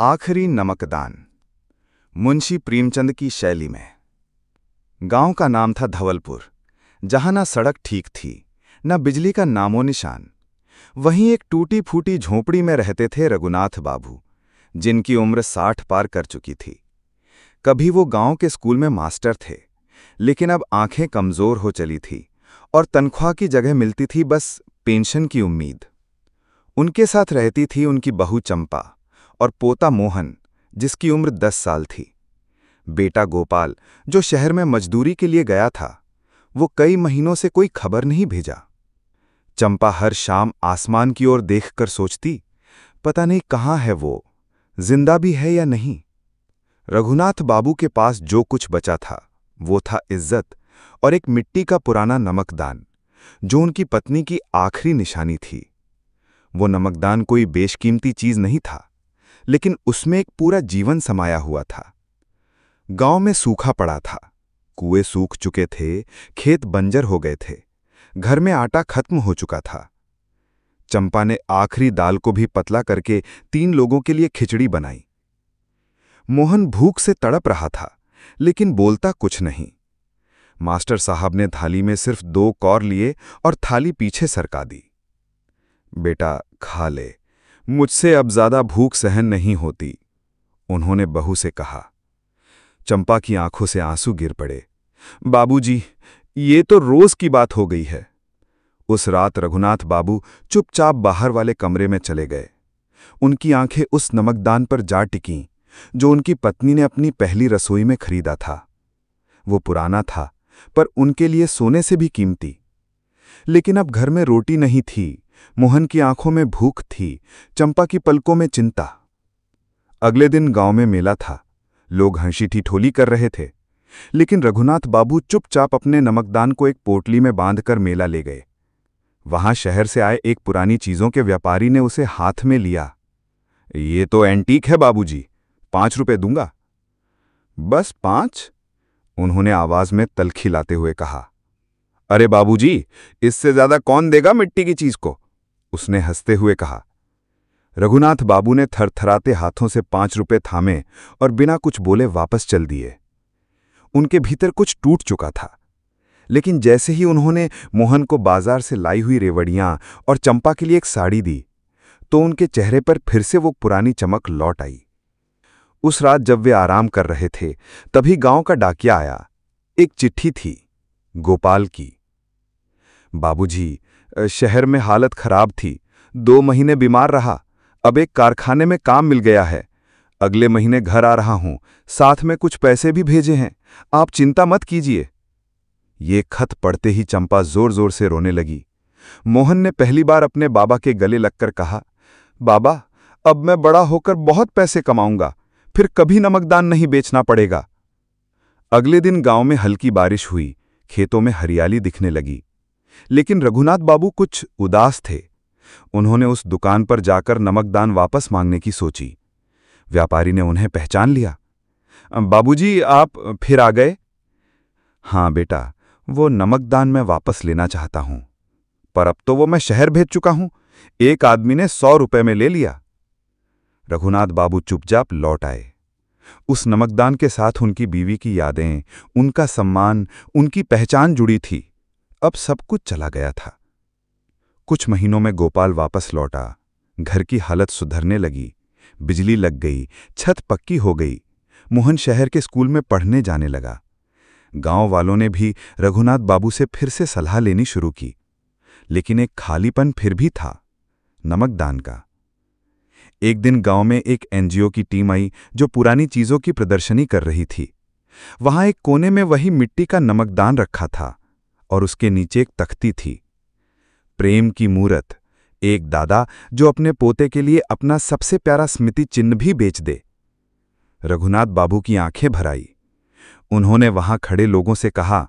आखिरी नमकदान। मुंशी प्रेमचंद की शैली में। गांव का नाम था धवलपुर, जहां ना सड़क ठीक थी न बिजली का नामो निशान। वहीं एक टूटी फूटी झोंपड़ी में रहते थे रघुनाथ बाबू, जिनकी उम्र 60 पार कर चुकी थी। कभी वो गांव के स्कूल में मास्टर थे, लेकिन अब आंखें कमजोर हो चली थी और तनख्वाह की जगह मिलती थी बस पेंशन की उम्मीद। उनके साथ रहती थी उनकी बहू चंपा और पोता मोहन, जिसकी उम्र 10 साल थी। बेटा गोपाल, जो शहर में मजदूरी के लिए गया था, वो कई महीनों से कोई खबर नहीं भेजा। चंपा हर शाम आसमान की ओर देखकर सोचती, पता नहीं कहाँ है वो, जिंदा भी है या नहीं। रघुनाथ बाबू के पास जो कुछ बचा था वो था इज्जत और एक मिट्टी का पुराना नमकदान, जो उनकी पत्नी की आखिरी निशानी थी। वो नमकदान कोई बेशकीमती चीज नहीं था, लेकिन उसमें एक पूरा जीवन समाया हुआ था। गांव में सूखा पड़ा था, कुएं सूख चुके थे, खेत बंजर हो गए थे, घर में आटा खत्म हो चुका था। चंपा ने आखिरी दाल को भी पतला करके 3 लोगों के लिए खिचड़ी बनाई। मोहन भूख से तड़प रहा था, लेकिन बोलता कुछ नहीं। मास्टर साहब ने थाली में सिर्फ 2 कौर लिए और थाली पीछे सरका दी। बेटा खा ले, मुझसे अब ज्यादा भूख सहन नहीं होती, उन्होंने बहू से कहा। चंपा की आंखों से आंसू गिर पड़े। बाबूजी, ये तो रोज की बात हो गई है। उस रात रघुनाथ बाबू चुपचाप बाहर वाले कमरे में चले गए। उनकी आंखें उस नमकदान पर जा टिकीं, जो उनकी पत्नी ने अपनी पहली रसोई में खरीदा था। वो पुराना था, पर उनके लिए सोने से भी कीमती। लेकिन अब घर में रोटी नहीं थी, मोहन की आंखों में भूख थी, चंपा की पलकों में चिंता। अगले दिन गांव में मेला था, लोग हंसी ठिठोली कर रहे थे, लेकिन रघुनाथ बाबू चुपचाप अपने नमकदान को एक पोटली में बांधकर मेला ले गए। वहां शहर से आए एक पुरानी चीजों के व्यापारी ने उसे हाथ में लिया। ये तो एंटीक है बाबूजी, 5 रुपए दूंगा। बस 5? उन्होंने आवाज में तलखी लाते हुए कहा। अरे बाबूजी, इससे ज्यादा कौन देगा मिट्टी की चीज को, उसने हंसते हुए कहा। रघुनाथ बाबू ने थरथराते हाथों से 5 रुपए थामे और बिना कुछ बोले वापस चल दिए। उनके भीतर कुछ टूट चुका था, लेकिन जैसे ही उन्होंने मोहन को बाजार से लाई हुई रेवड़ियां और चंपा के लिए एक साड़ी दी, तो उनके चेहरे पर फिर से वो पुरानी चमक लौट आई। उस रात जब वे आराम कर रहे थे, तभी गांव का डाकिया आया। एक चिट्ठी थी, गोपाल की। बाबूजी, शहर में हालत खराब थी, 2 महीने बीमार रहा, अब एक कारखाने में काम मिल गया है। अगले महीने घर आ रहा हूं, साथ में कुछ पैसे भी भेजे हैं, आप चिंता मत कीजिए। ये खत पढ़ते ही चंपा जोर जोर से रोने लगी। मोहन ने पहली बार अपने बाबा के गले लगकर कहा, बाबा, अब मैं बड़ा होकर बहुत पैसे कमाऊंगा, फिर कभी नमकदान नहीं बेचना पड़ेगा। अगले दिन गांव में हल्की बारिश हुई, खेतों में हरियाली दिखने लगी, लेकिन रघुनाथ बाबू कुछ उदास थे। उन्होंने उस दुकान पर जाकर नमकदान वापस मांगने की सोची। व्यापारी ने उन्हें पहचान लिया। बाबूजी, आप फिर आ गए? हाँ बेटा, वो नमकदान मैं वापस लेना चाहता हूं, पर अब तो वो मैं शहर भेज चुका हूं, एक आदमी ने 100 रुपए में ले लिया। रघुनाथ बाबू चुपचाप लौट आए। उस नमकदान के साथ उनकी बीवी की यादें, उनका सम्मान, उनकी पहचान जुड़ी थी। अब सब कुछ चला गया था। कुछ महीनों में गोपाल वापस लौटा। घर की हालत सुधरने लगी, बिजली लग गई, छत पक्की हो गई। मोहन शहर के स्कूल में पढ़ने जाने लगा। गांव वालों ने भी रघुनाथ बाबू से फिर से सलाह लेनी शुरू की, लेकिन एक खालीपन फिर भी था, नमकदान का। एक दिन गांव में एक एनजीओ की टीम आई, जो पुरानी चीजों की प्रदर्शनी कर रही थी। वहां एक कोने में वही मिट्टी का नमकदान रखा था और उसके नीचे एक तख्ती थी, प्रेम की मूरत, एक दादा जो अपने पोते के लिए अपना सबसे प्यारा स्मृति चिन्ह भी बेच दे। रघुनाथ बाबू की आंखें भर आई। उन्होंने वहां खड़े लोगों से कहा,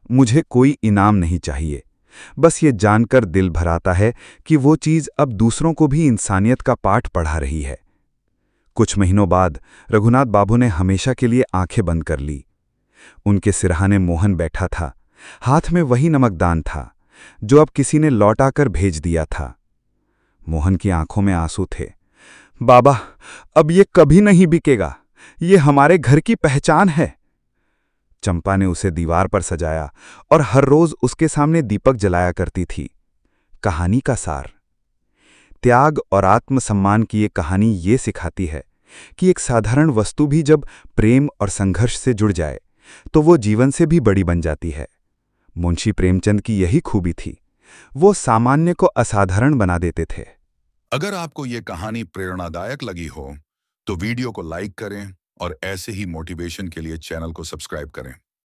मुझे कोई इनाम नहीं चाहिए, बस ये जानकर दिल भर आता है कि वो चीज अब दूसरों को भी इंसानियत का पाठ पढ़ा रही है। कुछ महीनों बाद रघुनाथ बाबू ने हमेशा के लिए आंखें बंद कर ली। उनके सिरहाने मोहन बैठा था, हाथ में वही नमकदान था जो अब किसी ने लौटाकर भेज दिया था। मोहन की आंखों में आंसू थे। बाबा, अब ये कभी नहीं बिकेगा। ये हमारे घर की पहचान है। चंपा ने उसे दीवार पर सजाया और हर रोज उसके सामने दीपक जलाया करती थी। कहानी का सार: त्याग और आत्मसम्मान की ये कहानी ये सिखाती है कि एक साधारण वस्तु भी जब प्रेम और संघर्ष से जुड़ जाए तो वो जीवन से भी बड़ी बन जाती है। मुंशी प्रेमचंद की यही खूबी थी, वो सामान्य को असाधारण बना देते थे। अगर आपको ये कहानी प्रेरणादायक लगी हो तो वीडियो को लाइक करें और ऐसे ही मोटिवेशन के लिए चैनल को सब्सक्राइब करें।